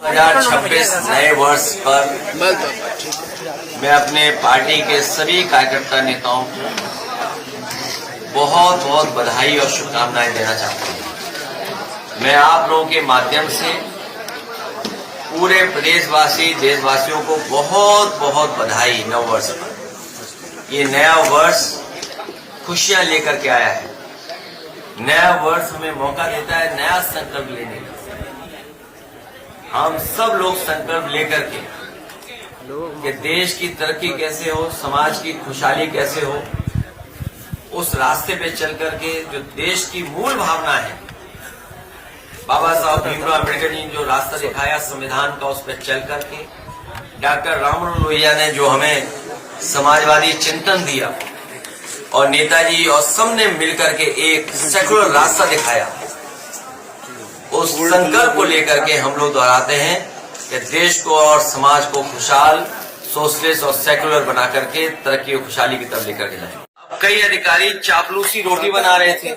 2026 नए वर्ष पर मैं अपने पार्टी के सभी कार्यकर्ता नेताओं को बहुत बहुत बधाई और शुभकामनाएं देना चाहता हूं। मैं आप लोगों के माध्यम से पूरे प्रदेशवासी देशवासियों को बहुत बहुत बधाई नव वर्ष पर। ये नया वर्ष खुशियां लेकर के आया है। नया वर्ष हमें मौका देता है नया संकल्प लेने का। हम सब लोग संकल्प लेकर के कि देश की तरक्की कैसे हो, समाज की खुशहाली कैसे हो, उस रास्ते पे चल करके जो देश की मूल भावना है, बाबा साहब भीमराव अम्बेडकर जी ने जो रास्ता दिखाया संविधान का, उस पर चल करके डॉक्टर राम मनोहर लोहिया ने जो हमें समाजवादी चिंतन दिया और नेताजी और सबने मिलकर के एक सेकुलर रास्ता दिखाया, उस संकल्प को लेकर के हम लोग दोहराते हैं कि देश को और समाज को खुशहाल, सोशलिस्ट और सेकुलर बना करके तरक्की और खुशहाली की तरफ लेकर के जाए। अब कई अधिकारी चापलूसी रोटी बना रहे थे,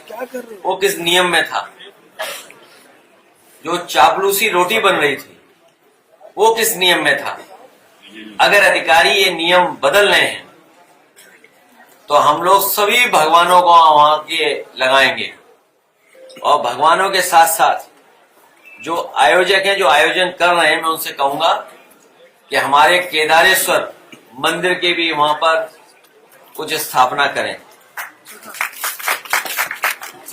वो किस नियम में था? जो चापलूसी रोटी बन रही थी वो किस नियम में था? अगर अधिकारी ये नियम बदल रहे हैं तो हम लोग सभी भगवानों को वहां के लगाएंगे और भगवानों के साथ साथ जो आयोजक हैं, जो आयोजन कर रहे हैं, मैं उनसे कहूंगा कि हमारे केदारेश्वर मंदिर के भी वहां पर कुछ स्थापना करें।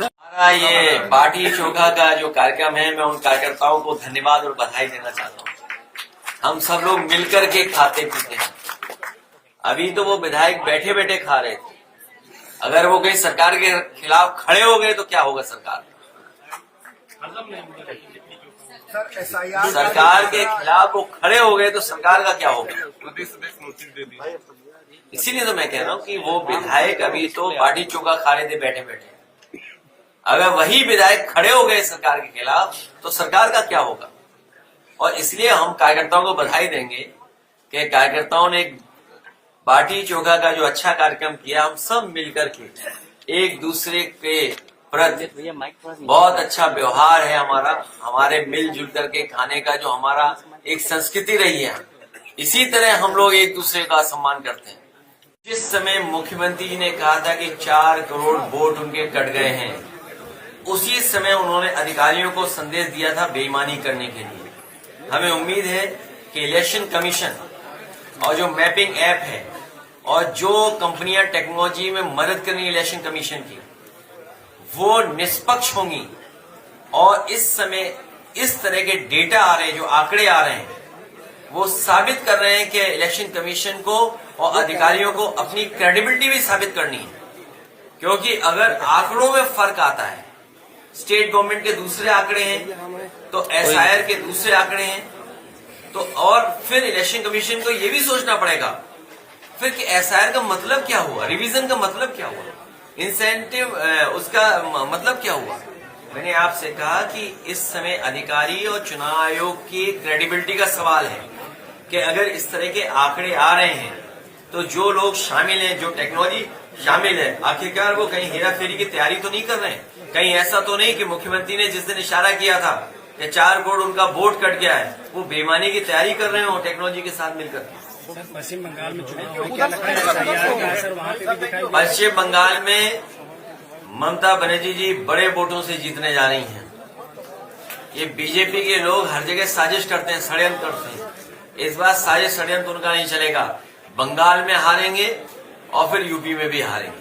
हमारा ये बाटी चोखा का जो कार्यक्रम है, मैं उन कार्यकर्ताओं को धन्यवाद और बधाई देना चाहता हूं। हम सब लोग मिलकर के खाते पीते हैं। अभी तो वो विधायक बैठे बैठे खा रहे थे, अगर वो कहीं सरकार के खिलाफ खड़े हो गए तो क्या होगा? सरकार के खिलाफ वो खड़े हो गए तो सरकार का क्या होगा? इसीलिए तो मैं कह रहा हूँ कि वो विधायक अभी तो बाटी चोखा खा रहे थे बैठे बैठे, अगर वही विधायक खड़े हो गए सरकार के खिलाफ तो सरकार का क्या होगा? और इसलिए हम कार्यकर्ताओं को बधाई देंगे कि कार्यकर्ताओं ने बाटी चोखा का जो अच्छा कार्यक्रम किया, हम सब मिलकर के एक दूसरे के प्रति बहुत अच्छा व्यवहार है हमारे मिलजुल करके खाने का जो हमारा एक संस्कृति रही है, इसी तरह हम लोग एक दूसरे का सम्मान करते हैं। जिस समय मुख्यमंत्री जी ने कहा था कि 4 करोड़ वोट उनके कट गए हैं, उसी समय उन्होंने अधिकारियों को संदेश दिया था बेईमानी करने के लिए। हमें उम्मीद है कि इलेक्शन कमीशन और जो मैपिंग ऐप है और जो कंपनियां टेक्नोलॉजी में मदद कर रही है इलेक्शन कमीशन की, वो निष्पक्ष होंगी और इस समय इस तरह के डेटा आ रहे हैं, जो आंकड़े आ रहे हैं, वो साबित कर रहे हैं कि इलेक्शन कमीशन को और अधिकारियों को अपनी क्रेडिबिलिटी भी साबित करनी है। क्योंकि अगर आंकड़ों में फर्क आता है, स्टेट गवर्नमेंट के दूसरे आंकड़े हैं तो SIR के दूसरे आंकड़े हैं, तो और फिर इलेक्शन कमीशन को ये भी सोचना पड़ेगा फिर कि SIR का मतलब क्या हुआ, रिवीजन का मतलब क्या हुआ, इंसेंटिव उसका मतलब क्या हुआ। मैंने आपसे कहा कि इस समय अधिकारी और चुनाव आयोग की क्रेडिबिलिटी का सवाल है कि अगर इस तरह के आंकड़े आ रहे हैं तो जो लोग शामिल हैं, जो टेक्नोलॉजी शामिल है, आखिरकार वो कहीं हेरा फेरी की तैयारी तो नहीं कर रहे हैं? कहीं ऐसा तो नहीं कि मुख्यमंत्री ने जिस दिन इशारा किया था कि 4 करोड़ उनका वोट कट गया है, वो बेईमानी की तैयारी कर रहे हो टेक्नोलॉजी के साथ मिलकर? पश्चिम बंगाल में चुनाव क्या लगता है सर, वहाँ पे भी दिखाई? पश्चिम बंगाल में ममता बनर्जी जी बड़े वोटों से जीतने जा रही हैं। ये बीजेपी के लोग हर जगह साजिश करते हैं, षड्यंत्र करते हैं। इस बार साजिश षड्यंत्र उनका नहीं चलेगा। बंगाल में हारेंगे और फिर यूपी में भी हारेंगे।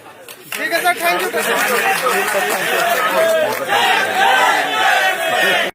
ठीक है सर, थैंक यू।